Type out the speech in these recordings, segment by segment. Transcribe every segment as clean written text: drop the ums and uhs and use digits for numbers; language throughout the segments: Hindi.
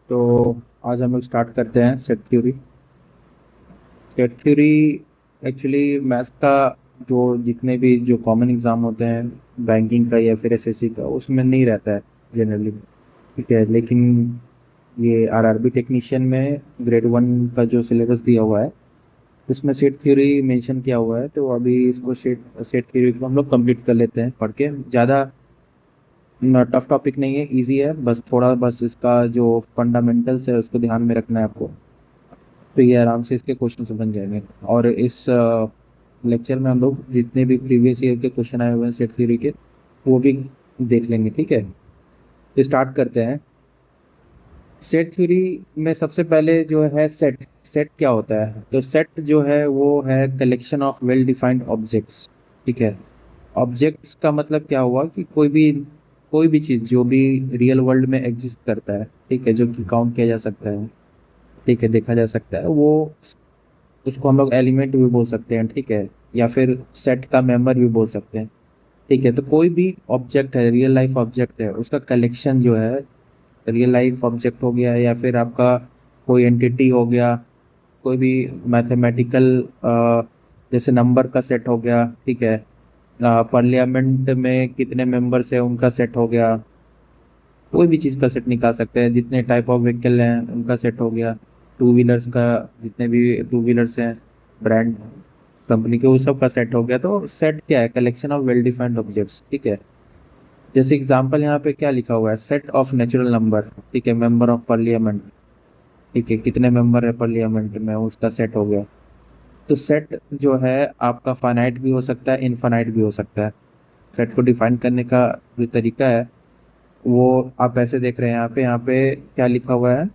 तो आज हम लोग स्टार्ट करते हैं set theory. Set theory actually maths का जो जितने भी जो कॉमन एग्जाम होते हैं बैंकिंग का या फिर एसएससी का उसमें नहीं रहता है जनरली। ठीक है, लेकिन ये आरआरबी टेक्नीशियन में ग्रेड वन का जो सिलेबस दिया हुआ है उसमें सेट थ्योरी मेंशन किया हुआ है। तो अभी इसको सेट सेट थ्योरी को हम लोग कंप्लीट कर लेते हैं पढ़ के। ज़्यादा टफ टॉपिक नहीं है, इजी है, बस थोड़ा बस इसका जो फंडामेंटल्स है उसको ध्यान में रखना है आपको। तो ये आराम से इसके क्वेश्चन बन जाएंगे। और इस लेक्चर में हम लोग जितने भी प्रीवियस ईयर के क्वेश्चन आए हुए हैं सेट थ्योरी के वो भी देख लेंगे। ठीक है, तो स्टार्ट करते हैं। सेट थ्योरी में सबसे पहले जो है सेट सेट क्या होता है। तो सेट जो है वो है collection of well defined objects. ठीक है, ऑब्जेक्ट्स का मतलब क्या हुआ कि कोई भी चीज़ जो भी रियल वर्ल्ड में एग्जिस्ट करता है, ठीक है, जो कि काउंट किया जा सकता है, ठीक है, देखा जा सकता है, वो उसको हम लोग एलिमेंट भी बोल सकते हैं। ठीक है, या फिर सेट का मेंबर भी बोल सकते हैं। ठीक है, तो कोई भी ऑब्जेक्ट है, रियल लाइफ ऑब्जेक्ट है, उसका कलेक्शन जो है रियल लाइफ ऑब्जेक्ट हो गया या फिर आपका कोई एंटिटी हो गया, कोई भी मैथमेटिकल जैसे नंबर का सेट हो गया। ठीक है, पार्लियामेंट में कितने मेंबर्स हैं उनका सेट हो गया, कोई भी चीज़ का सेट निकाल सकते हैं। जितने टाइप ऑफ व्हीकल हैं उनका सेट हो गया, टू व्हीलर्स का, जितने भी टू व्हीलर्स हैं ब्रांड कंपनी के, वो सब का सेट हो गया। तो सेट क्या है? Collection of well defined objects. ठीक है, जैसे एग्जांपल यहाँ पे क्या लिखा हुआ है, सेट ऑफ नेचुरल नंबर। ठीक है, मेंबर ऑफ पार्लियामेंट। ठीक है, कितने मेंबर है पार्लियामेंट में उसका सेट हो गया। तो सेट जो है आपका फाइनाइट भी हो सकता है, इनफाइनाइट भी हो सकता है। सेट को डिफाइन करने का जो तरीका है वो आप ऐसे देख रहे हैं। यहाँ पे क्या लिखा हुआ है,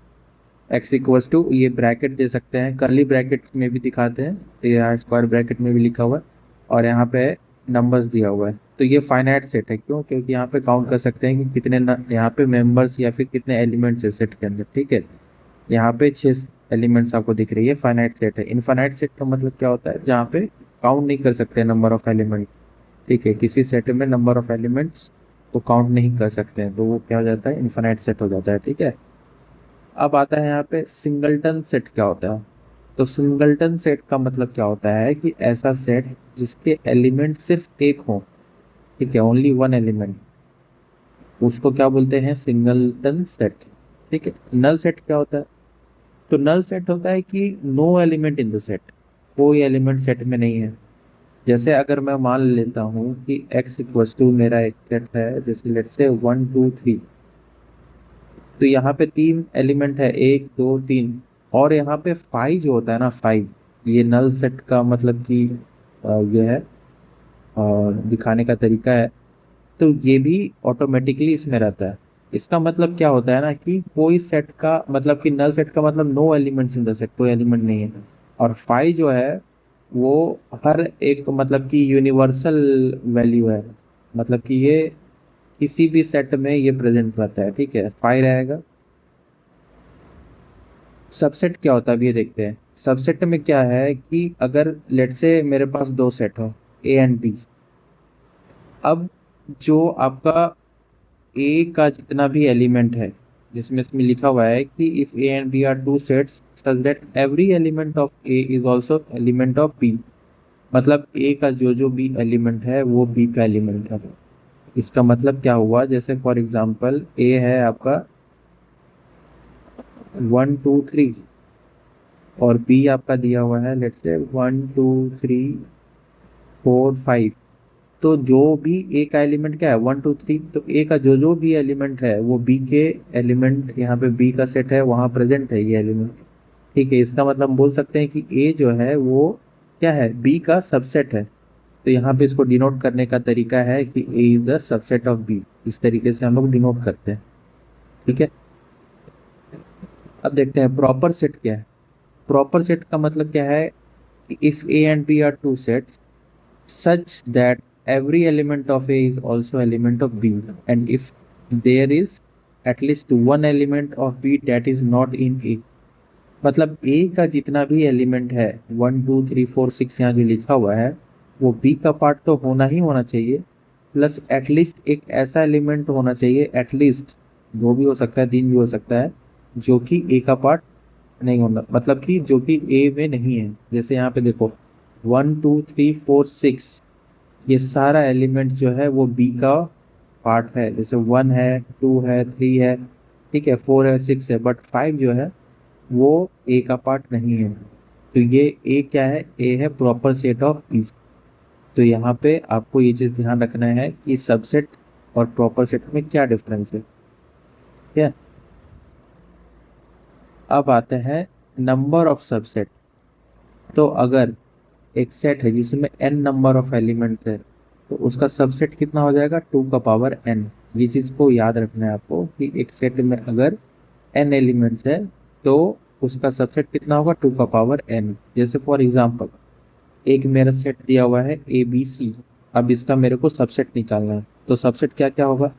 एक्स इक्वल्स टू, ये ब्रैकेट दे सकते हैं, कर्ली ब्रैकेट में भी दिखाते हैं, तो यहाँ स्क्वायर ब्रैकेट में भी लिखा हुआ है, और यहाँ पे नंबर्स दिया हुआ है। तो ये फाइनाइट सेट है, क्यों? क्योंकि यहाँ पे काउंट कर सकते हैं कि कितने यहाँ पे मेंबर्स या फिर कितने एलिमेंट्स है सेट के अंदर। ठीक है, यहाँ पे 6 एलिमेंट्स आपको दिख रही है, फाइनाइट सेट है। इनफाइनाइट सेट का मतलब क्या होता है? जहाँ पे काउंट नहीं कर सकते नंबर ऑफ एलिमेंट। ठीक है, किसी सेट में नंबर ऑफ एलिमेंट्स को काउंट नहीं कर सकते हैं, तो वो क्या हो जाता है? इनफाइनाइट सेट हो जाता है। ठीक है, अब आता है यहाँ पे सिंगलटन सेट क्या होता है। तो सिंगलटन सेट का मतलब क्या होता है कि ऐसा सेट जिसके एलिमेंट सिर्फ एक हो। ठीक है, ओनली वन एलिमेंट, उसको क्या बोलते हैं? Singleton set. ठीक है, नल सेट क्या होता है? तो नल सेट होता है कि no element in the set, कोई एलिमेंट सेट में नहीं है। जैसे अगर मैं मान लेता हूँ कि x इक्वल्स टू मेरा एक सेट है, जैसे लेट्स से 1 2 3, तो यहाँ पे 3 एलिमेंट है, 1 2 3, और यहाँ पे 5 जो होता है ना, 5, ये नल सेट का मतलब कि ये है दिखाने का तरीका है। तो ये भी ऑटोमेटिकली इसमें रहता है। इसका मतलब क्या होता है ना कि कोई सेट का मतलब कि नल सेट का मतलब no elements in the set, कोई एलिमेंट नहीं है। और 5 जो है वो हर एक मतलब कि यूनिवर्सल वैल्यू है, मतलब कि ये किसी भी सेट में ये प्रेजेंट रहता है। ठीक है, 5 रहेगा। सबसेट क्या होता है अभी ये देखते हैं। सबसेट में क्या है कि अगर लेट से मेरे पास दो सेट हो, ए एंड बी। अब जो आपका ए का जितना भी एलिमेंट है, जिसमें इसमें लिखा हुआ है कि if A and B are two sets such that every element of A is also element of B, मतलब ए का जो जो भी एलिमेंट है वो बी का एलिमेंट है। इसका मतलब क्या हुआ? जैसे फॉर एग्जांपल ए है आपका 1 2 3, और बी आपका दिया हुआ है लेट्स से 1 2 3 4 5। तो जो भी ए का एलिमेंट क्या है? 1 2 3, तो ए का जो जो भी एलिमेंट है वो बी के एलिमेंट, यहाँ पे बी का सेट है, वहाँ प्रेजेंट है ये एलिमेंट। ठीक है, इसका मतलब हम बोल सकते हैं कि ए जो है वो क्या है? बी का सबसेट है। तो यहाँ पे इसको डिनोट करने का तरीका है कि A is the subset of B. इस तरीके से हम लोग डिनोट करते हैं। ठीक है, अब देखते हैं प्रॉपर सेट क्या है। प्रॉपर सेट का मतलब क्या है कि if A and B are two sets such that every element of A is also element of B, and if there is at least one element of B that is not in A, मतलब A का जितना भी एलिमेंट है 1 2 3 4 6 यहाँ जो लिखा हुआ है वो B का पार्ट तो होना ही होना चाहिए, प्लस एटलीस्ट एक ऐसा एलिमेंट होना चाहिए, एटलीस्ट, जो भी हो सकता है, 3 भी हो सकता है, जो कि ए का पार्ट नहीं होना, मतलब कि जो कि ए में नहीं है। जैसे यहाँ पे देखो 1 2 3 4 6, ये सारा एलिमेंट जो है वो बी का पार्ट है। जैसे 1 है 2 है 3 है, ठीक है, 4 है 6 है, बट 5 जो है वो ए का पार्ट नहीं है। तो ये ए क्या है, ए है प्रॉपर सेट ऑफ बी। तो यहाँ पे आपको ये चीज ध्यान रखना है कि सबसेट और प्रॉपर सेट में क्या डिफरेंस है। ठीक है, अब आते हैं नंबर ऑफ सबसेट। तो अगर एक सेट है जिसमें n नंबर ऑफ एलिमेंट्स है, तो उसका सबसेट कितना हो जाएगा, 2 का पावर n। ये चीज को याद रखना है आपको कि एक सेट में अगर n एलिमेंट्स है तो उसका सबसेट कितना होगा, 2 का पावर n। जैसे फॉर एग्जांपल एक मेरा सेट दिया हुआ है ए बी सी, अब इसका मेरे को सबसेट निकालना है। तो सबसेट क्या क्या होगा,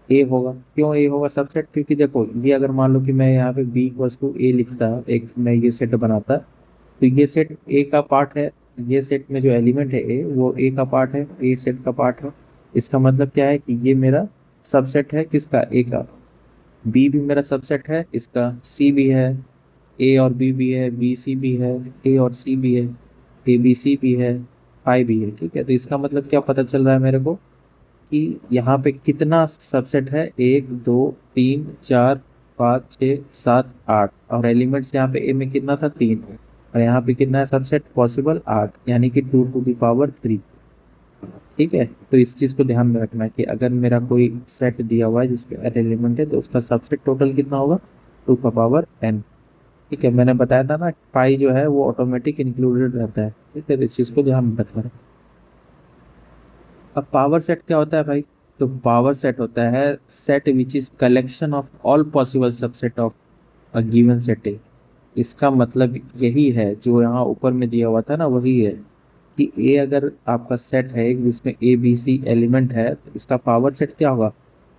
ए होगा। क्यों ए होगा सबसेट, क्योंकि देखो ये अगर मान लो कि मैं यहाँ पे बी इक्वल्स टू ए लिखता, एक मैं ये सेट बनाता, तो ये सेट ए का पार्ट है। ये सेट में जो एलिमेंट है ए, वो ए का पार्ट है, ए सेट का पार्ट है। इसका मतलब क्या है कि ये मेरा सबसेट है किसका, ए का। बी भी मेरा सबसेट है इसका, सी भी है, ए और बी भी है, बी सी भी है, ए और सी भी है, ए बी सी भी है, फाइव भी है। ठीक है, तो इसका मतलब क्या पता चल रहा है मेरे को कि यहाँ पे कितना सबसेट है, 1 2 3 4 5 6 7 8, और एलिमेंट्स यहाँ पे ए में कितना था, 3। और यहाँ पे कितना है सबसेट पॉसिबल, 8, यानी कि 2 to the power 3। ठीक है, तो इस चीज को ध्यान में रखना है कि अगर मेरा कोई सेट दिया हुआ है जिसपे n एलिमेंट है, तो उसका सबसेट टोटल कितना होगा, 2 का पावर n। ठीक है, मैंने बताया था ना पाई जो है वो ऑटोमेटिक इंक्लूडेड रहता है। ठीक है, तो इस चीज को ध्यान में रखना है। अब पावर सेट क्या होता है भाई, तो पावर सेट होता है set which is collection of all possible subset of a given set ए। इसका मतलब यही है जो यहाँ ऊपर में दिया हुआ था ना, वही है कि ए अगर आपका सेट है जिसमें ए बी सी एलिमेंट है, तो इसका पावर सेट क्या होगा,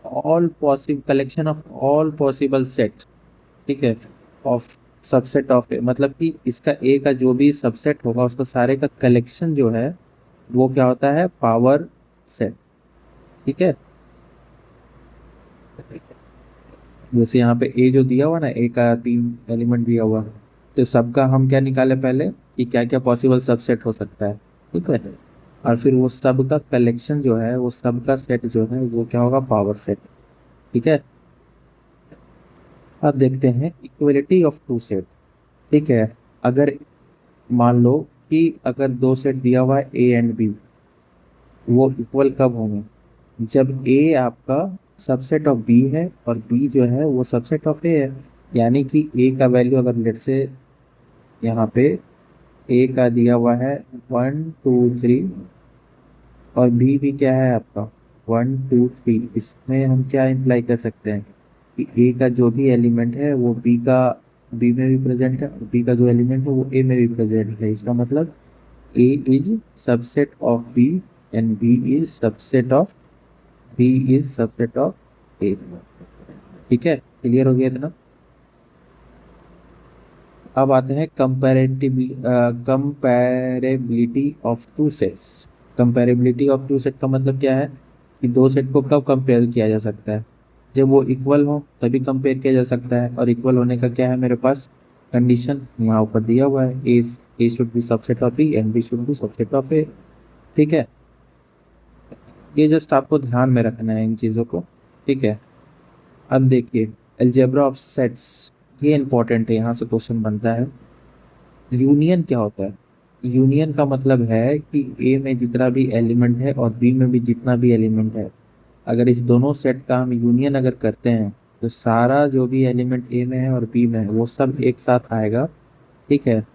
all possible collection of all possible set. ठीक है, ऑफ सबसेट ऑफ ए, मतलब कि इसका ए का जो भी सबसेट होगा उसका सारे का कलेक्शन जो है वो क्या होता है, पावर सेट। ठीक है, जैसे यहाँ पे ए जो दिया हुआ ना, ए का 3 एलिमेंट दिया हुआ, तो सबका हम क्या निकाले पहले कि क्या क्या पॉसिबल सबसेट हो सकता है। ठीक है, और फिर वो सब का कलेक्शन जो है, वो सब का सेट जो है वो क्या होगा, पावर सेट। ठीक है, अब देखते हैं इक्वलिटी ऑफ टू सेट। ठीक है, अगर मान लो कि अगर दो सेट दिया हुआ है ए एंड बी, वो इक्वल कब होंगे, जब ए आपका सबसेट ऑफ बी है और बी जो है वो सबसेट ऑफ ए है। यानी कि ए का वैल्यू अगर लेट से यहाँ पे ए का दिया हुआ है 1 2 3, और बी भी क्या है आपका 1 2 3, इसमें हम क्या इम्प्लाई कर सकते हैं कि ए का जो भी एलिमेंट है वो बी में भी प्रेजेंट है, और बी का जो एलिमेंट है वो ए में भी प्रेजेंट है। इसका मतलब A is subset of B and B is subset of B is subset of A. ठीक है, क्लियर हो गया इतना। अब आते हैं comparability of two sets. Comparability of two set का मतलब क्या है कि दो सेट को कब कंपेयर किया जा सकता है, जब वो इक्वल हो तभी कंपेयर किया जा सकता है। और इक्वल होने का क्या है मेरे पास कंडीशन, यहाँ ऊपर दिया हुआ है, A should be subset of B and B should be subset of A. ठीक है, ये जस्ट आपको ध्यान में रखना है इन चीज़ों को। ठीक है, अब देखिए अलजेब्रा ऑफ सेट्स, ये इंपॉर्टेंट है, यहाँ से क्वेश्चन बनता है। यूनियन क्या होता है, यूनियन का मतलब है कि ए में जितना भी एलिमेंट है और बी में भी जितना भी एलिमेंट है, अगर इस दोनों सेट का हम यूनियन अगर करते हैं, तो सारा जो भी एलिमेंट ए में है और बी में है वो सब एक साथ आएगा। ठीक है,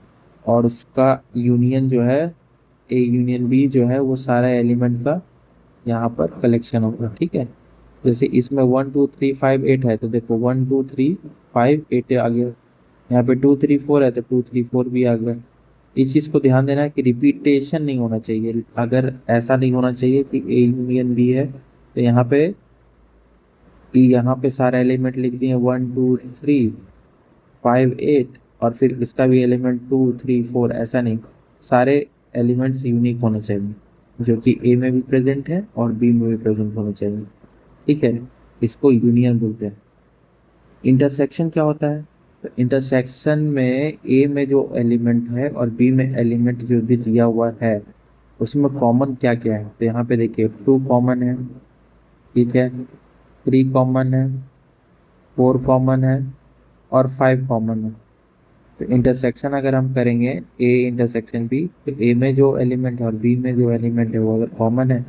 और उसका यूनियन जो है ए यूनियन बी जो है वो सारा एलिमेंट का यहाँ पर कलेक्शन होगा। ठीक है, जैसे इसमें 1 2 3 5 8 है, तो देखो 1 2 3 5 8 आ गया। यहाँ पे 2 3 4 है तो 2 3 4 भी आ गया। इस चीज को ध्यान देना है कि रिपीटेशन नहीं होना चाहिए। अगर ऐसा नहीं होना चाहिए कि ए यूनियन बी है, तो यहाँ पे सारे एलिमेंट लिख दिए 1 2 3 5 8, और फिर इसका भी एलिमेंट 2 3 4, ऐसा नहीं। सारे एलिमेंट्स यूनिक होने चाहिए, जो कि ए में भी प्रेजेंट है और बी में भी प्रेजेंट होने चाहिए। ठीक है, इसको यूनियन बोलते हैं। इंटरसेक्शन क्या होता है, तो इंटरसेक्शन में ए में जो एलिमेंट है और बी में एलिमेंट जो भी दिया हुआ है उसमें कॉमन क्या क्या है। तो यहाँ पे देखिए 2 कॉमन है, ठीक है, 3 कॉमन है, 4 कॉमन है और 5 कॉमन है। तो इंटरसेक्शन अगर हम करेंगे ए इंटरसेक्शन बी, तो ए में जो एलिमेंट है और बी में जो एलिमेंट है वो अगर कॉमन है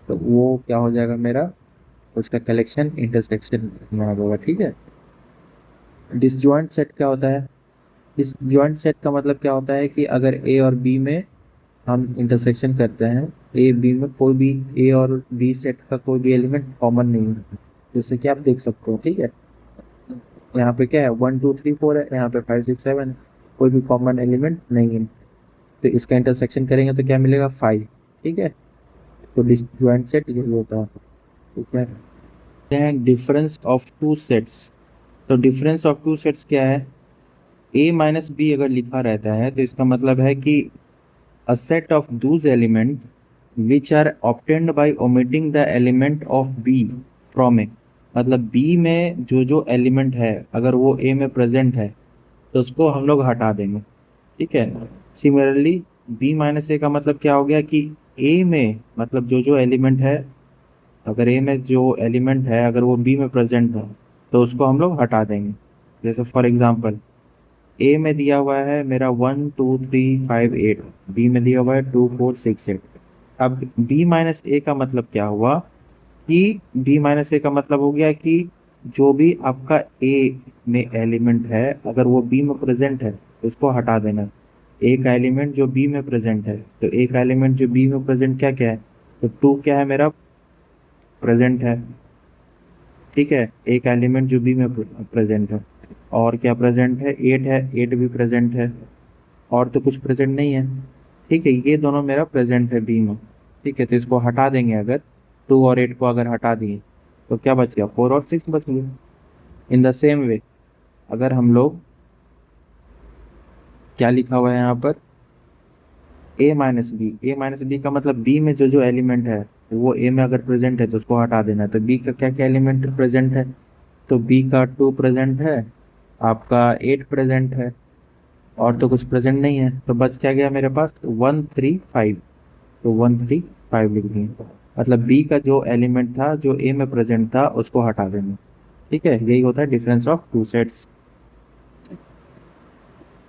तो वो क्या हो जाएगा मेरा, उसका कलेक्शन इंटरसेक्शन में आ जाएगा, ठीक है। डिसजॉइंट सेट क्या होता है? डिसजॉइंट सेट का मतलब क्या होता है कि अगर ए और बी में हम इंटरसेक्शन करते हैं, ए बी में कोई भी ए और बी सेट का कोई भी एलिमेंट कॉमन नहीं है, जैसे कि आप देख सकते हो, ठीक है। यहाँ पे क्या है, 1 2 3 4 है, यहाँ पे 5 6 7 है, कोई भी कॉमन एलिमेंट नहीं है। तो इसका इंटरसेक्शन करेंगे तो क्या मिलेगा, 5, ठीक है। तो डिसजॉइंट सेट यही होता है, ठीक है। Difference of two sets. तो डिफरेंस ऑफ टू सेट्स क्या है? ए माइनस बी अगर लिखा रहता है तो इसका मतलब है कि a set of those element which are obtained by omitting the element of B from A। मतलब B में जो जो एलिमेंट है अगर वो A में प्रेजेंट है तो उसको हम लोग हटा देंगे, ठीक है। सिमिलरली B माइनस ए का मतलब क्या हो गया कि A में मतलब जो जो एलिमेंट है, अगर A में जो एलिमेंट है अगर वो B में प्रेजेंट है तो उसको हम लोग हटा देंगे। जैसे फॉर एग्जांपल ए में दिया हुआ है मेरा 1 2 3 5 8, बी में दिया हुआ है 2 4 6 8। अब बी माइनस ए का मतलब क्या हुआ कि बी माइनस ए का मतलब हो गया कि जो भी आपका ए में एलिमेंट है अगर वो बी में प्रेजेंट है तो उसको हटा देना। एक एलिमेंट जो बी में प्रेजेंट है, तो एक एलिमेंट जो बी में प्रेजेंट क्या क्या है, तो 2 क्या है मेरा प्रेजेंट है, ठीक है, एक एलिमेंट जो बी में प्रेजेंट है। और क्या प्रेजेंट है, 8 है, 8 भी प्रेजेंट है। और तो कुछ प्रेजेंट नहीं है, ठीक है। ये दोनों मेरा प्रेजेंट है बी में, ठीक है। तो इसको हटा देंगे, अगर 2 और 8 को अगर हटा दिए तो क्या बच गया, 4 और 6 बच गए। इन द सेम वे अगर हम लोग, क्या लिखा हुआ है यहाँ पर, ए माइनस बी, ए माइनस बी का मतलब बी में जो जो एलिमेंट है वो ए में अगर प्रेजेंट है तो उसको हटा देना है। तो बी का क्या क्या एलिमेंट प्रेजेंट है, तो बी का 2 प्रेजेंट है, आपका 8 प्रेजेंट है, और तो कुछ प्रेजेंट नहीं है। तो बच क्या गया मेरे पास, 1 3 5। तो 1 3 5 लिख दिए। मतलब बी का जो एलिमेंट था जो ए में प्रेजेंट था उसको हटा देंगे, ठीक है। यही होता है डिफरेंस ऑफ टू सेट्स।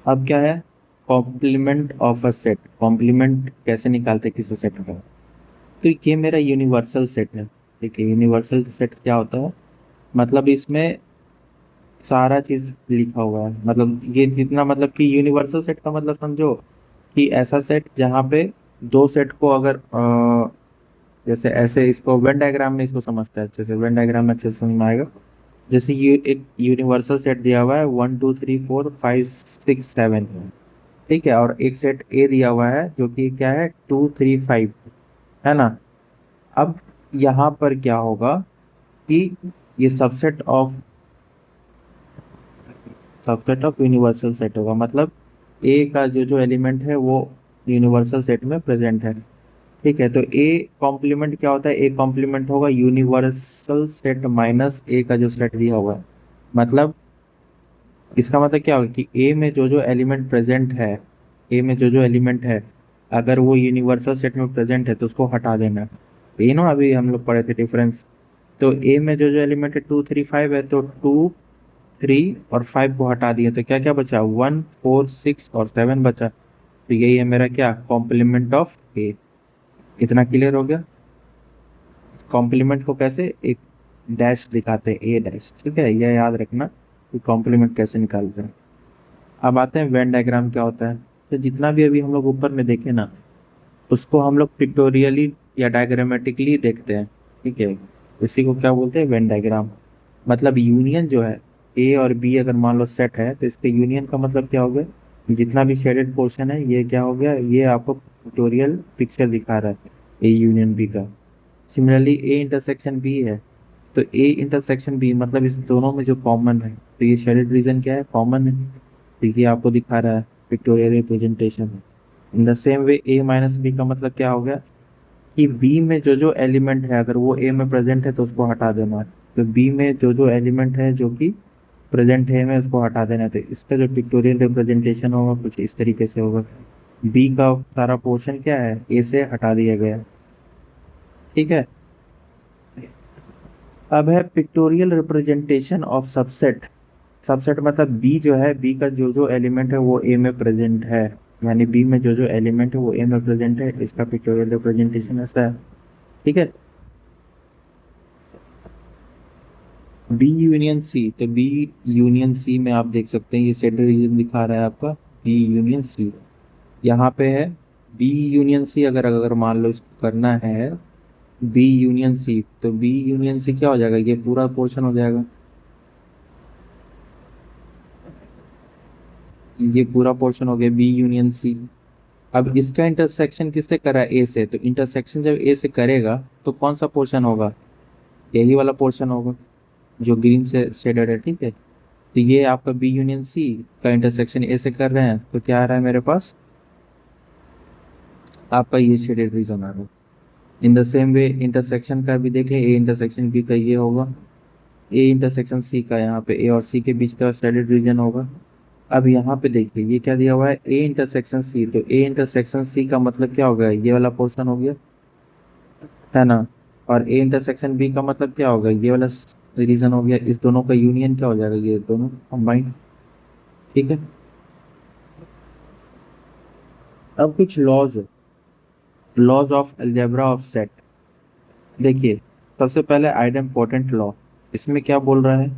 अब क्या है, complement of a set. Complement कैसे निकालते हैं किसी सेट का? तो ये मेरा यूनिवर्सल सेट है, ठीक है। यूनिवर्सल सेट क्या होता है, मतलब इसमें सारा चीज लिखा हुआ है। मतलब ये जितना, मतलब कि यूनिवर्सल सेट का मतलब समझो कि ऐसा सेट जहाँ पे दो सेट को अगर जैसे ऐसे इसको वेन डायग्राम में इसको समझते हैं अच्छे से, वेन डायग्राम में अच्छे से समझ में आएगा। जैसे एक यूनिवर्सल सेट दिया हुआ है 1 2 3 4 5 6 7, ठीक है। और एक सेट ए दिया हुआ है जो कि क्या है 2 3 5, है ना। अब यहाँ पर क्या होगा कि ये सबसेट ऑफ यूनिवर्सल सेट होगा। मतलब ए का जो जो एलिमेंट है वो यूनिवर्सल सेट में प्रेजेंट है, ठीक है। तो ए कॉम्प्लीमेंट क्या होता है, ए कॉम्प्लीमेंट होगा यूनिवर्सल सेट माइनस ए का जो सेट दिया हुआ है। मतलब इसका मतलब क्या होगा कि ए में जो जो एलिमेंट प्रेजेंट है, ए में जो जो एलिमेंट है अगर वो यूनिवर्सल सेट में प्रेजेंट है तो उसको हटा देना। तो ये ना अभी हम लोग पढ़े थे डिफरेंस। तो ए में जो जो एलिमेंट है 2 3 5 है, तो 2 3 और 5 को हटा दिए तो क्या क्या बचा, 1 4 6 और 7 बचा। तो यही है मेरा क्या, कॉम्प्लीमेंट ऑफ ए। इतना क्लियर हो गया। कॉम्प्लीमेंट को कैसे एक डैश दिखाते हैं, ए डैश, ठीक है। यह याद रखना कि कॉम्प्लीमेंट कैसे निकालते हैं। अब आते हैं वेन डायग्राम क्या होता है। तो जितना भी अभी हम लोग ऊपर में देखे ना उसको हम लोग पिक्टोरियली या डायग्रामेटिकली देखते हैं, ठीक है। इसी को क्या बोलते हैं, वेन डायग्राम। मतलब यूनियन जो है ए और बी अगर मान लो सेट है तो इसके यूनियन का मतलब क्या हो गया, जितना भी शेडेड पोर्शन है ये क्या हो गया, ये आपको पिक्टोरियल पिक्चर दिखा रहा है ए यूनियन बी का। सिमिलरली ए इंटरसेक्शन बी है, तो ए इंटरसेक्शन बी मतलब इस दोनों में जो कॉमन है, तो ये शेडेड रीजन क्या है, कॉमन है, तो ये आपको दिखा रहा है pictorial representation. In the same way A minus B का मतलब क्या हो गया कि बी में जो जो एलिमेंट है अगर वो ए में प्रेजेंट है तो उसको हटा देना है। तो बी में जो जो एलिमेंट है जो कि प्रेजेंट है में उसको हटा देना, तो इसका जो पिक्टोरियल रिप्रेजेंटेशन होगा कुछ इस तरीके से होगा। बी का सारा पोर्शन क्या है, ए से हटा दिया गया। ठीक है। अब है pictorial representation of subset. Subset मतलब बी जो है, बी का जो जो एलिमेंट है वो ए में प्रेजेंट है, यानी बी में जो जो एलिमेंट है वो ए में प्रेजेंट है, इसका पिक्टोरियल रिप्रेजेंटेशन ऐसा है। ठीक है। बी यूनियन सी, तो बी यूनियन सी में आप देख सकते हैं ये सेंट्रल रीजन दिखा रहा है आपका, बी यूनियन सी यहाँ पे है। बी यूनियन सी अगर अगर मान लो इसको करना है बी यूनियन सी, तो बी यूनियन सी क्या हो जाएगा, ये पूरा पोर्शन हो जाएगा, ये पूरा पोर्शन हो गया बी यूनियन सी। अब इसका इंटरसेक्शन किससे करा, ए से, तो इंटरसेक्शन जब ए से करेगा तो कौन सा पोर्शन होगा, यही वाला पोर्शन होगा जो ग्रीन से शेडेड है। ठीक है। तो ये आपका बी यूनियन सी का इंटरसेक्शन ए से कर रहे हैं, तो क्या आ रहा है मेरे पास, आपका ये शेडेड रीजन आ रहा है। इन द सेम वे इंटरसेक्शन का भी देखें, ए इंटरसेक्शन बी का ये होगा, ए इंटरसेक्शन सी का यहाँ पे ए और सी के बीच का शेडेड रीजन होगा। अब यहाँ पे देखिए ये क्या दिया हुआ है, ए इंटरसेक्शन सी, तो ए इंटरसेक्शन सी का मतलब क्या हो गया, ये वाला पोर्शन हो गया, है ना। और ए इंटरसेक्शन बी का मतलब क्या होगा, ये वाला रीजन हो गया, इस दोनों का यूनियन क्या हो जाएगा, ये दोनों कंबाइंड। ठीक है। अब कुछ laws, laws of algebra of set. देखिए सबसे पहले आइडेम्पोर्टेंट लॉ, इसमें क्या बोल रहा है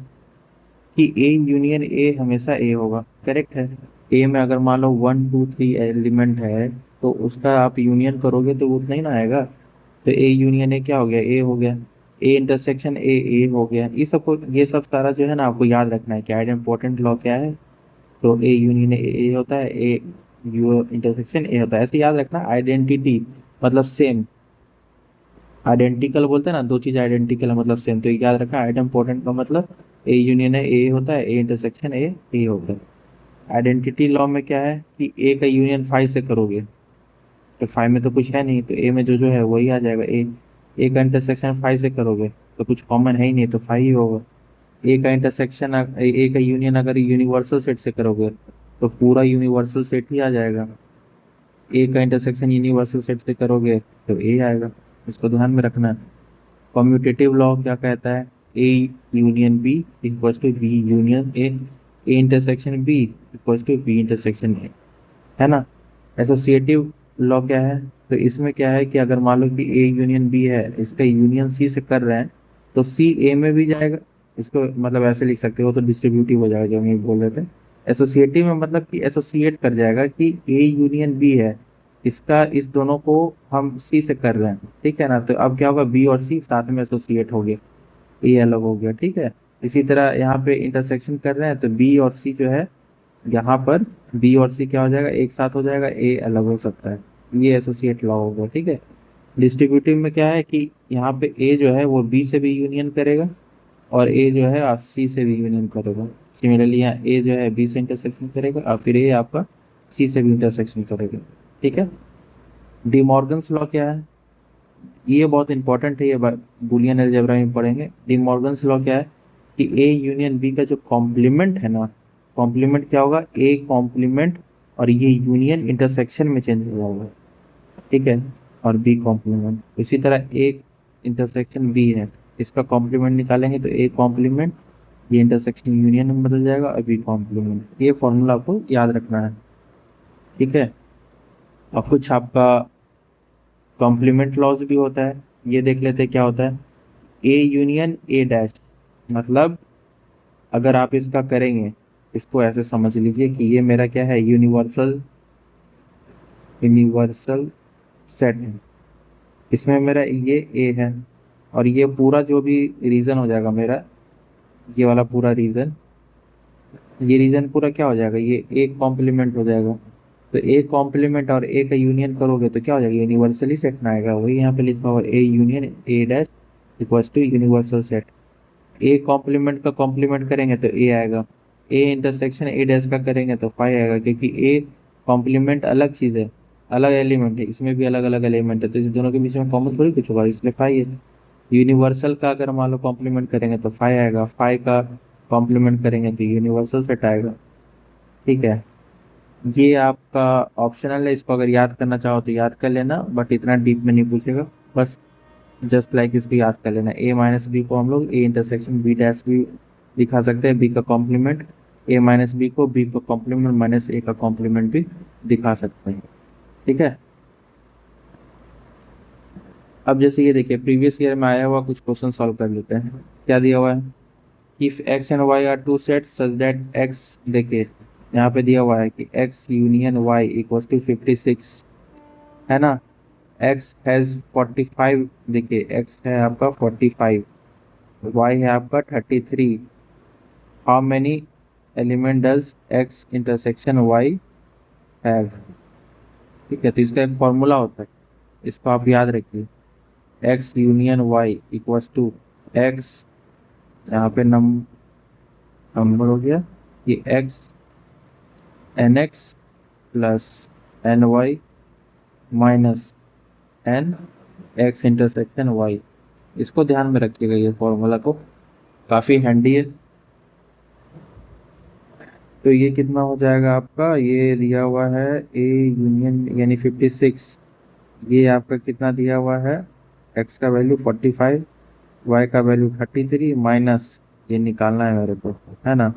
कि ए यूनियन ए हमेशा ए होगा, करेक्ट है। ए में अगर मान लो 1 2 3 एलिमेंट है तो उसका आप यूनियन करोगे तो उतना ही ना आएगा, तो ए यूनियन ए क्या हो गया, ए हो गया। ए इंटरसेक्शन ए ए हो गया। ये सब को, ये सब सारा जो है ना आपको याद रखना है कि आइडेम्पोर्टेंट लॉ क्या है, तो ए यूनियन ए होता है, ए यू इंटरसेक्शन ए होता है, ऐसे याद रखना। आइडेंटिटी मतलब सेम, आइडेंटिकल बोलते हैं ना, दो चीज आइडेंटिकल है मतलब सेम, तो ये याद रखना। आइटम इंपॉर्टेंट का मतलब ए यूनियन है ए होता है, ए इंटरसेक्शन ए ए होता है। आइडेंटिटी लॉ में क्या है कि ए का यूनियन फाइव से करोगे, तो फाइव में तो कुछ है नहीं, तो ए में जो जो है वही आ जाएगा। ए ए का इंटरसेक्शन फाइव से करोगे तो कुछ कॉमन है ही नहीं, तो फाइव ही होगा। ए का इंटरसेक्शन ए का यूनियन अगर यूनिवर्सल सेट से करोगे तो पूरा यूनिवर्सल सेट ही आ जाएगा। ए का इंटरसेक्शन यूनिवर्सल सेट से करोगे तो ए आएगा, इसको ध्यान में रखना। कम्यूटेटिव लॉ क्या कहता है, A union B equals to B union A, A intersection B equals to B intersection A, है ना। एसोसिएटिव लॉ क्या है, तो इसमें क्या है कि अगर मान लो कि ए यूनियन बी है, इसका यूनियन सी से कर रहे हैं, तो सी ए में भी जाएगा। इसको मतलब ऐसे लिख सकते हो, तो डिस्ट्रीब्यूटिव हो जाएगा जो हम ये बोल रहे थे। एसोसिएटिव में मतलब कि एसोसिएट कर जाएगा कि ए यूनियन बी है, इसका इस दोनों को हम सी से कर रहे हैं, ठीक है ना। तो अब क्या होगा, बी और सी साथ में एसोसिएट हो गए, ए अलग हो गया। ठीक है। इसी तरह यहाँ पे इंटरसेक्शन कर रहे हैं तो बी और सी जो है, यहाँ पर बी और सी क्या हो जाएगा, एक साथ हो जाएगा, ए अलग हो सकता है, ये एसोसिएट लॉ होगा। ठीक है। डिस्ट्रीब्यूटिव में क्या है कि यहाँ पे ए जो है वो बी से भी यूनियन करेगा और ए जो है आप सी से भी यूनियन करेगा। सिमिलरली यहाँ ए जो है बी से इंटरसेक्शन करेगा और फिर ए आपका सी से भी इंटरसेक्शन करेगा। ठीक है। डिमॉर्गन्स लॉ क्या है, ये बहुत इंपॉर्टेंट है, ये बुलियन अलजेब्रा में पढ़ेंगे। डिमॉर्गन्स लॉ क्या है कि ए यूनियन बी का जो कॉम्प्लीमेंट है ना, कॉम्प्लीमेंट क्या होगा, ए कॉम्प्लीमेंट और ये यूनियन इंटरसेक्शन में चेंज हो जाएगा। ठीक है। और बी कॉम्प्लीमेंट इसी तरह ए इंटरसेक्शन बी है, इसका कॉम्प्लीमेंट निकालेंगे तो ए कॉम्प्लीमेंट, ये इंटरसेक्शन यूनियन में बदल जाएगा और बी कॉम्प्लीमेंट। ये फॉर्मूला आपको याद रखना है। ठीक है। और कुछ आपका कॉम्प्लीमेंट लॉज भी होता है, ये देख लेते हैं क्या होता है। ए यूनियन ए डैश, मतलब अगर आप इसका करेंगे, इसको ऐसे समझ लीजिए कि ये मेरा क्या है, यूनिवर्सल यूनिवर्सल सेट है, इसमें मेरा ये ए है और ये पूरा जो भी रीजन हो जाएगा मेरा, ये वाला पूरा रीजन, ये रीजन पूरा क्या हो जाएगा, ये ए कॉम्प्लीमेंट हो जाएगा। तो ए कॉम्प्लीमेंट और ए का यूनियन करोगे तो क्या हो जाएगा, यूनिवर्सली सेट में आएगा, वही यहाँ पे लिखा हुआ A union A dash equals to universal set. A complement का कॉम्प्लीमेंट करेंगे तो ए आएगा, ए इंटरसेक्शन ए डैश का करेंगे तो फाइव आएगा, क्योंकि ए कॉम्प्लीमेंट अलग चीज़ है, अलग एलिमेंट है, इसमें भी अलग अलग एलिमेंट है, तो इस दोनों के बीच में कॉमन थोड़ी कुछ होगा, इसलिए फाइव है। यूनिवर्सल का अगर मान लो कॉम्प्लीमेंट करेंगे तो फाइव आएगा, फाइव का कॉम्प्लीमेंट करेंगे तो यूनिवर्सल सेट आएगा। ठीक है, ये आपका ऑप्शनल है, इसको अगर याद करना चाहो तो याद कर लेना, बट इतना डीप में नहीं पूछेगा, बस जस्ट लाइक इसको याद कर लेना। ए माइनस बी को हम लोग ए इंटरसेक्शन बी डैश भी दिखा सकते हैं, बी का कॉम्प्लीमेंट ए माइनस बी को बी का कॉम्प्लीमेंट माइनस ए का कॉम्प्लीमेंट भी दिखा सकते हैं। ठीक है, अब जैसे ये देखिए प्रीवियस ईयर में आया हुआ कुछ क्वेश्चन सॉल्व कर लेते हैं। क्या दिया हुआ है, if x and y are two sets such that x, देखिए यहाँ पे दिया हुआ है कि x union y equal to 56 है ना, एक्स हैज 45, देखिए एक्स है आपका 45, वाई है आपका 33, how many element does x intersection why have. ठीक है, तो इसका एक फॉर्मूला होता है, इसको आप याद रखिए, x union y equals to x, यहाँ पे नंबर हो गया, ये x n x plus n y minus n x intersection y. इसको ध्यान में रखिएगा, ये फॉर्मूला को, काफ़ी हैंडी है। तो ये कितना हो जाएगा आपका, ये दिया हुआ है ए यूनियन यानी 56, ये आपका कितना दिया हुआ है, एक्स का वैल्यू 45, वाई का वैल्यू 33 माइनस ये निकालना है मेरे को, है ना।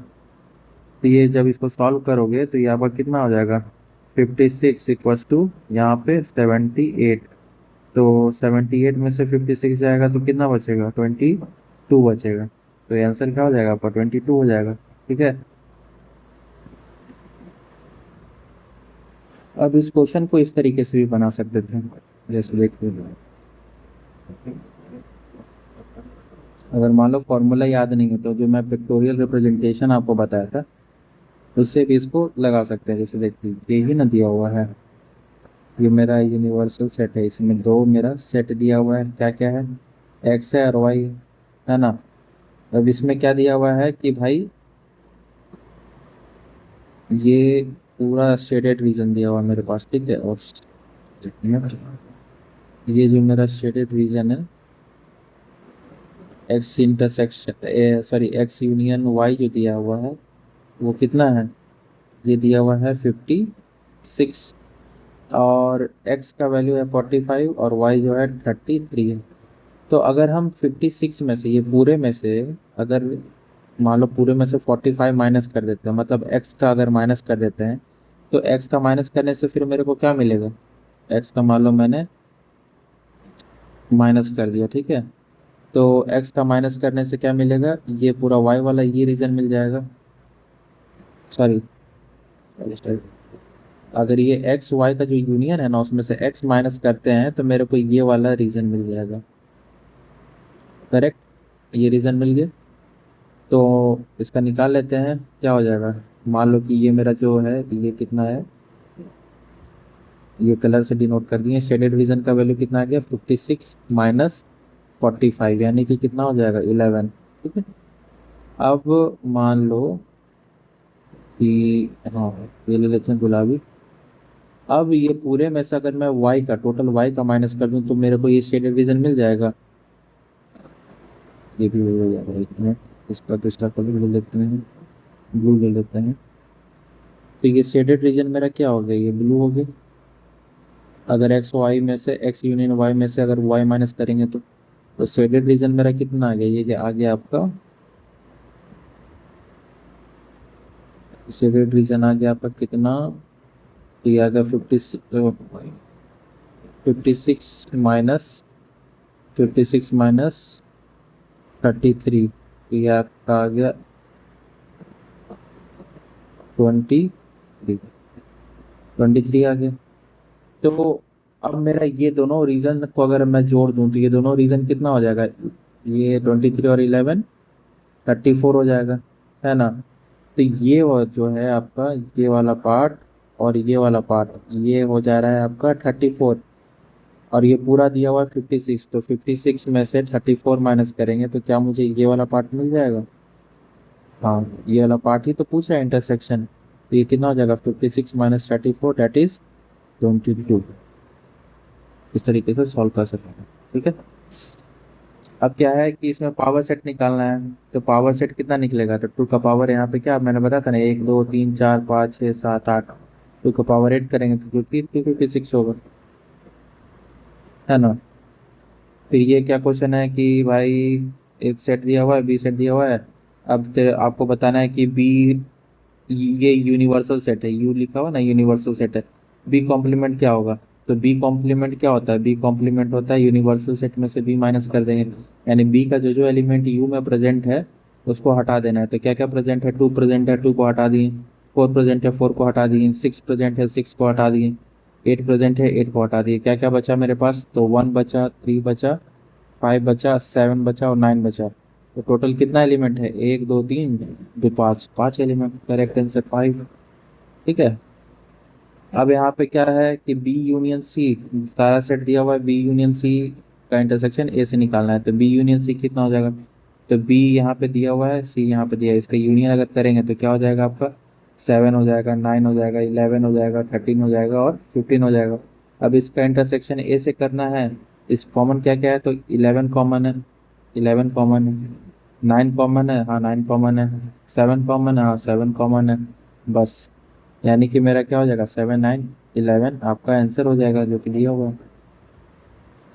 तो ये जब इसको सॉल्व करोगे तो यहाँ पर कितना हो जाएगा, 56 इक्वल्स टू यहाँ पे 78, तो 78 में से 56 जाएगा तो कितना बचेगा, 22 बचेगा। तो ये आंसर क्या हो जाएगा आपका, 22 हो जाएगा। ठीक है, अब इस क्वेश्चन को इस तरीके से भी बना सकते थे, जैसे देखिए अगर मान लो फॉर्मूला याद नहीं है तो जो मैं पिक्टोरियल रिप्रेजेंटेशन आपको बताया था उससे भी इसको लगा सकते हैं। जैसे देखिए ये ही ना दिया हुआ है, ये मेरा यूनिवर्सल सेट है, इसमें दो मेरा सेट दिया हुआ है, क्या क्या है, एक्स है और वाई है ना। अब इसमें क्या दिया हुआ है कि भाई ये पूरा शेडेड रीजन दिया हुआ है मेरे पास। ठीक है, और ये जो मेरा शेडेड रीजन है x intersection sorry x union y जो दिया हुआ है वो कितना है, ये दिया हुआ है 56, और x का वैल्यू है 45 और y जो है 33 है। तो अगर हम 56 में से, ये पूरे में से अगर मान लो पूरे में से 45 माइनस कर देते हैं, मतलब x का अगर माइनस कर देते हैं तो x का माइनस करने से फिर मेरे को क्या मिलेगा, x का मान लो मैंने माइनस कर दिया। ठीक है, तो x का माइनस करने से क्या मिलेगा, ये पूरा y वाला ये रीजन मिल जाएगा, सॉरी अगर ये एक्स वाई का जो यूनियन है ना उसमें से x माइनस करते हैं तो मेरे को ये वाला रीजन मिल जाएगा। करेक्ट, ये रीजन मिल गया, तो इसका निकाल लेते हैं क्या हो जाएगा। मान लो कि ये मेरा जो है ये कितना है, ये कलर से डिनोट कर दिए, शेडेड रीजन का वैल्यू कितना आ गया 56 माइनस 45 यानी कि कितना हो जाएगा 11। ठीक है, अब मान लो कि हाँ ये ले लेते हैं गुलाबी। अब ये पूरे में से अगर मैं y का टोटल y का माइनस कर दूं तो मेरे को ये शेडेड रीजन मिल जाएगा, ये भी हो जाएगा। एक मिनट, इसका दूसरा कलर ले लेते हैं, ब्लू ले लेते हैं। तो ये शेडेड रीजन मेरा क्या हो गया, ये ब्लू हो गया। अगर एक्स वाई में से एक्स यूनियन वाई में से अगर y माइनस करेंगे तो शेडेड रीजन मेरा कितना आ गया, ये आ गया आपका शेडेड रीजन आ गया आपका कितना, तो ये आ गया 56 माइनस 33, तो ये आपका आ गया 23 आ गया। तो अब मेरा ये दोनों रीजन को अगर मैं जोड़ दूं तो ये दोनों रीजन कितना हो जाएगा, ये 23 और 11 34 हो जाएगा, है ना। तो ये जो है आपका ये वाला पार्ट और ये वाला पार्ट ये हो जा रहा है आपका 34, और ये पूरा दिया हुआ है 56, तो 56 में से 34 माइनस करेंगे तो क्या मुझे ये वाला पार्ट मिल जाएगा। हाँ ये वाला पार्ट ही तो पूछ रहा है इंटरसेक्शन, तो ये कितना हो जाएगा 56 माइनस 34 दैट इज 22। इस तरीके से सॉल्व कर सकते हैं। ठीक है, अब क्या है कि इसमें पावर सेट निकालना है, तो पावर सेट कितना निकलेगा, तो टू का पावर यहाँ पे क्या मैंने बताया था ना, 1 2 3 4 5 6 7 8, टू का पावर 8 करेंगे तो जो कि 256 होगा, है ना। फिर ये क्या क्वेश्चन है कि भाई एक सेट दिया हुआ है, बी सेट दिया हुआ है। अब आपको बताना है कि बी ये यूनिवर्सल सेट है, यू लिखा हुआ ना यूनिवर्सल सेट है, बी कॉम्प्लीमेंट क्या होगा, तो बी कॉम्प्लीमेंट क्या होता है, बी कॉम्प्लीमेंट होता है यूनिवर्सल सेट में से बी माइनस कर देंगे, यानी बी का जो जो एलिमेंट यू में प्रेजेंट है उसको हटा देना है। तो क्या क्या प्रेजेंट है, टू प्रेजेंट है, टू को हटा दिए, फोर प्रेजेंट है, फोर को हटा दिए, सिक्स प्रेजेंट है, सिक्स को हटा दिए, एट प्रेजेंट है, एट को हटा दिए, क्या क्या बचा मेरे पास, तो वन बचा, थ्री बचा, फाइव बचा, सेवन बचा और नाइन बचा। तो टोटल कितना एलिमेंट है, एक दो तीन दो पाँच, पांच एलिमेंट, करेक्ट आंसर फाइव। ठीक है। अब यहाँ पे क्या है कि बी यूनियन सी, सारा सेट दिया हुआ है, बी यूनियन सी का इंटरसेक्शन ए से निकालना है, तो बी यूनियन सी कितना हो जाएगा, तो बी यहाँ पे दिया हुआ है, सी यहाँ पे दिया है, इसका यूनियन अगर करेंगे तो क्या हो जाएगा आपका, सेवन हो जाएगा, नाइन हो जाएगा, इलेवन हो जाएगा, थर्टीन हो जाएगा और फिफ्टीन हो जाएगा। अब इसका इंटरसेक्शन ए से करना है, इस कॉमन क्या क्या है, तो इलेवन कॉमन है, इलेवन कॉमन है, नाइन कॉमन है, हाँ नाइन कॉमन है, सेवन कॉमन है, हाँ सेवन कॉमन है, बस। यानी कि मेरा क्या हो जाएगा, सेवन नाइन इलेवन आपका आंसर हो जाएगा जो कि दिया हुआ है।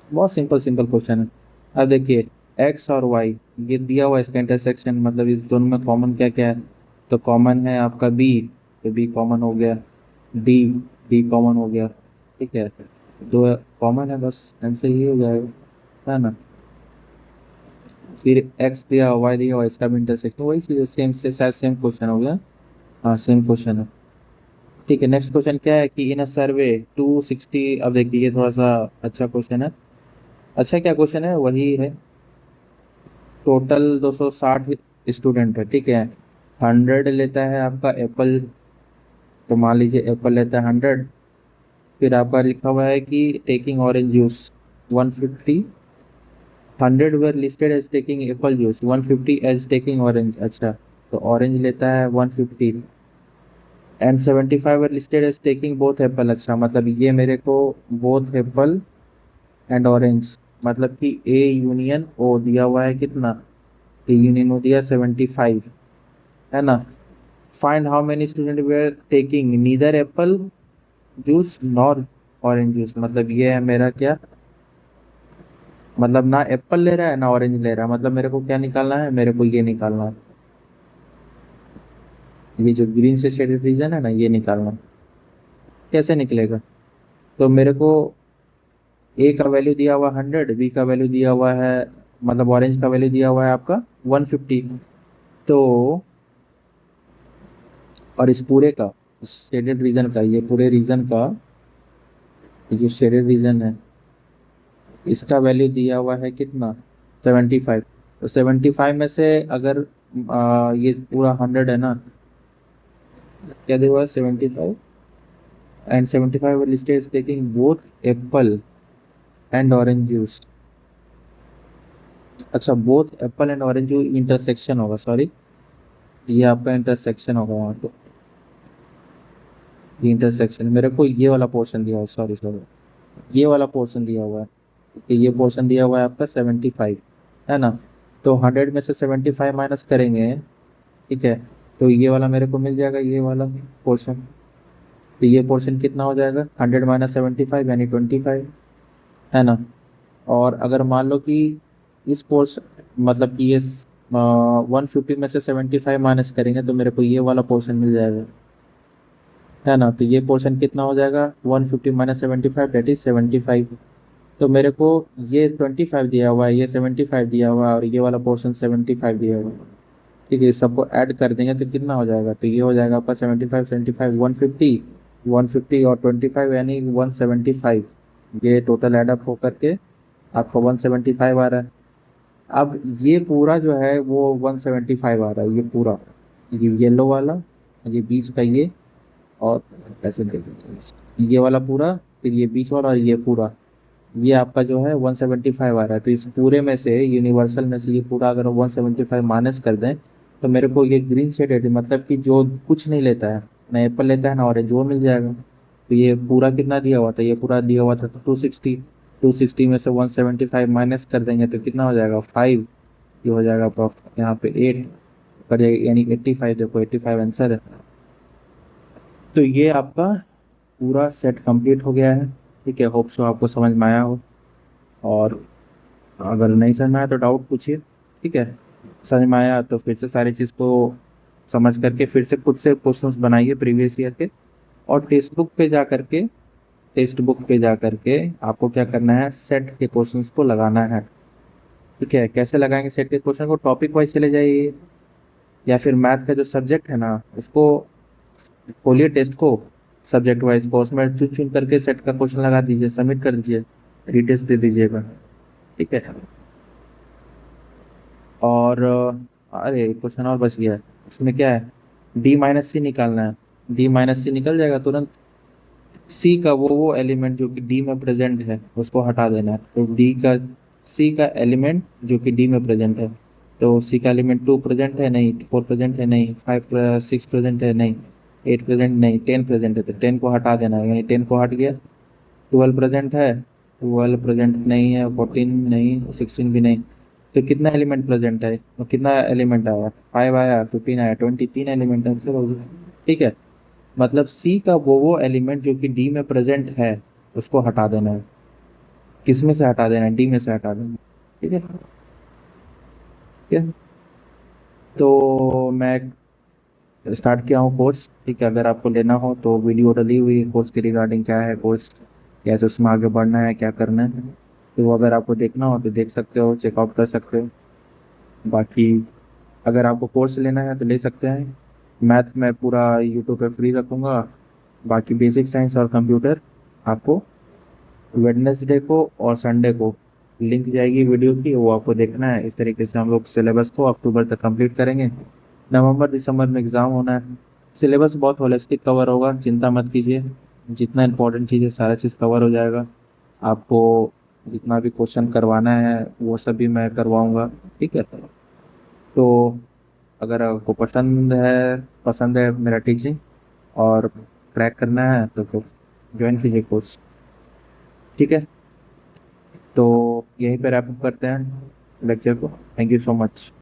बहुत सिंपल सिंपल क्वेश्चन है। अब देखिए एक्स और वाई ये दिया हुआ है, इसका इंटरसेक्शन मतलब इस दोनों में कॉमन क्या क्या है, तो कॉमन है आपका बी, तो बी कॉमन हो गया, डी, डी कॉमन हो गया, ठीक है, दो कॉमन है, बस आंसर ये हो जाएगा, है ना। फिर एक्स दिया हुआ, वाई दिया हुआ, इसका भी इंटरसेक्शन वही चीज़, सेम से शायद सेम क्वेश्चन हो गया, हाँ सेम क्वेश्चन है। ठीक है, नेक्स्ट क्वेश्चन क्या है कि इन अ सर्वे 260, अब देखिए ये थोड़ा सा अच्छा क्वेश्चन है। अच्छा क्या क्वेश्चन है, वही है, टोटल 260 स्टूडेंट है, ठीक है, 100 लेता है आपका एप्पल, तो मान लीजिए एप्पल लेता है 100, फिर आपका लिखा हुआ है कि taking orange juice 150, 100 were listed as taking apple juice, 150 as taking orange, अच्छा तो ऑरेंज लेता है 150 and 75 are listed as taking both apple, अच्छा मतलब ये मेरे को बोथ एप्पल एंड ऑरेंज, मतलब कि ए यूनियन ओ दिया हुआ है कितना, ए यूनियन ओ दिया 75, है ना। Find how many student were taking neither apple juice nor orange juice, मतलब ये है मेरा क्या, मतलब ना एप्पल ले रहा है ना ऑरेंज ले रहा है, मतलब मेरे को क्या निकालना है, मेरे को ये निकालना है, ये जो ग्रीन से शेडेड रीजन है ना ये निकालना है। कैसे निकलेगा, तो मेरे को ए का वैल्यू दिया हुआ 100, बी का वैल्यू दिया हुआ है, मतलब ऑरेंज का वैल्यू दिया हुआ है आपका 150, तो और इस पूरे का शेडेड रीजन का, ये पूरे रीजन का ये जो शेडेड रीजन है इसका वैल्यू दिया हुआ है कितना, 75, तो 75 में से अगर ये पूरा 100 है ना, क्या दिया हुआ है 75 and 75 listed taking both apple and orange juice, अच्छा both apple and orange juice intersection होगा, सॉरी ये आपका इंटरसेक्शन होगा वहाँ पे, ये इंटरसेक्शन मेरे को ये वाला पोर्शन दिया हुआ है, सॉरी सॉरी ये वाला पोर्शन दिया हुआ है, कि ये पोर्शन दिया हुआ है आपका 75, है ना, तो 100 में से 75 माइनस करेंगे, ठीक है, तो ये वाला मेरे को मिल जाएगा, ये वाला पोर्शन, तो ये पोर्शन कितना हो जाएगा, 100 माइनस 75 यानी 25, है ना। और अगर मान लो कि इस पोर्शन मतलब कि ये 150 में से 75 माइनस करेंगे तो मेरे को ये वाला पोर्शन मिल जाएगा, है ना, तो ये पोर्शन कितना हो जाएगा, 150 माइनस 75 दैट इज 75, तो मेरे को ये 25 दिया हुआ है, ये 75 दिया हुआ है और ये वाला पोर्शन 75 दिया हुआ है, ठीक है, इस सबको ऐड कर देंगे तो कितना हो जाएगा, तो ये हो जाएगा आपका 75 75 150, 150 और 25 यानी 175, ये टोटल एडअप होकर के आपको 175 आ रहा है। अब ये पूरा जो है वो 175 आ रहा है, ये पूरा, ये येलो वाला, ये बीच का ये, और ऐसे देखिए ये वाला पूरा, फिर ये बीच वाला और ये पूरा, ये आपका जो है 175 आ रहा है, तो इस पूरे में से यूनिवर्सल में से ये पूरा अगर 175 माइनस कर दें तो मेरे को ये ग्रीन शेडेड मतलब कि जो कुछ नहीं लेता है, ना एप्पल लेता है ना ऑरेंज, वो मिल जाएगा। तो ये पूरा कितना दिया हुआ था, ये पूरा दिया हुआ था 260, 260 में से 175 माइनस कर देंगे तो कितना हो जाएगा 5। ये हो जाएगा यहाँ पे 8 कर जाएगा, यानी 85। देखो 85 आंसर है। तो ये आपका पूरा सेट कंप्लीट हो गया है। ठीक है, होप सो आपको समझ में आया हो। और अगर नहीं समझ में आया तो डाउट पूछिए। ठीक है, समझ में आया तो फिर से सारी चीज़ को समझ करके फिर से खुद से क्वेश्चंस बनाइए प्रीवियस ईयर के। और टेक्स्ट बुक पे जा करके आपको क्या करना है, सेट के क्वेश्चंस को लगाना है। ठीक है, कैसे लगाएंगे सेट के क्वेश्चन को, टॉपिक वाइज चले जाइए, या फिर मैथ का जो सब्जेक्ट है ना उसको खोलिए, टेस्ट को सब्जेक्ट वाइज को, उसमें चुन चुन करके सेट का क्वेश्चन लगा दीजिए, सबमिट कर दीजिए, रिटेस्ट दे दीजिएगा। ठीक है। और अरे क्वेश्चन और बच गया है। इसमें क्या है, डी माइनस सी निकालना है। डी माइनस सी निकल जाएगा तुरंत। सी का वो एलिमेंट जो कि डी में प्रेजेंट है उसको हटा देना है। तो सी का एलिमेंट जो कि डी में प्रेजेंट है, तो सी का एलिमेंट 2 प्रेजेंट है नहीं, 4 प्रेजेंट है नहीं, 6 प्रेजेंट है नहीं, 8 प्रेजेंट नहीं, 10 प्रेजेंट है, तो 10 को हटा देना है, यानी 10 को हट गया। 12 प्रेजेंट है, 12 प्रेजेंट नहीं है, 14 नहीं, 16 भी नहीं। तो कितना एलिमेंट प्रेजेंट है, तो कितना एलिमेंट आया, 5 आया, 15 आया, 23 एलिमेंट आंसर हो गया। ठीक है, मतलब सी का वो एलिमेंट जो कि डी में प्रेजेंट है उसको हटा देना है। किस में से हटा देना है, डी में से हटा देना है। ठीक है। ठीक है, तो मैं स्टार्ट किया हूँ कोर्स। ठीक है, अगर आपको लेना हो तो वीडियो डली हुई है कोर्स के रिगार्डिंग, क्या है कोर्स, कैसे उसमें आगे बढ़ना है, क्या करना है। तो वो अगर आपको देखना हो तो देख सकते हो, चेकआउट कर सकते हो। बाकी अगर आपको कोर्स लेना है तो ले सकते हैं। मैथ मैं पूरा यूट्यूब पे फ्री रखूँगा। बाकी बेसिक साइंस और कंप्यूटर आपको वेडनेसडे को और संडे को लिंक जाएगी वीडियो की, वो आपको देखना है। इस तरीके से हम लोग सिलेबस को अक्टूबर तक कंप्लीट करेंगे। नवंबर दिसंबर में एग्ज़ाम होना है। सिलेबस बहुत होलिस्टिक कवर होगा, चिंता मत कीजिए। जितना इंपॉर्टेंट चीज़ है सारा चीज़ कवर हो जाएगा। आपको जितना भी क्वेश्चन करवाना है वो सब भी मैं करवाऊँगा। ठीक है, तो अगर आपको पसंद है मेरा टीचिंग और क्रैक करना है तो फिर ज्वाइन कीजिए कोर्स। ठीक है, तो यहीं पर रैप अप करते हैं लेक्चर को। Thank you so much.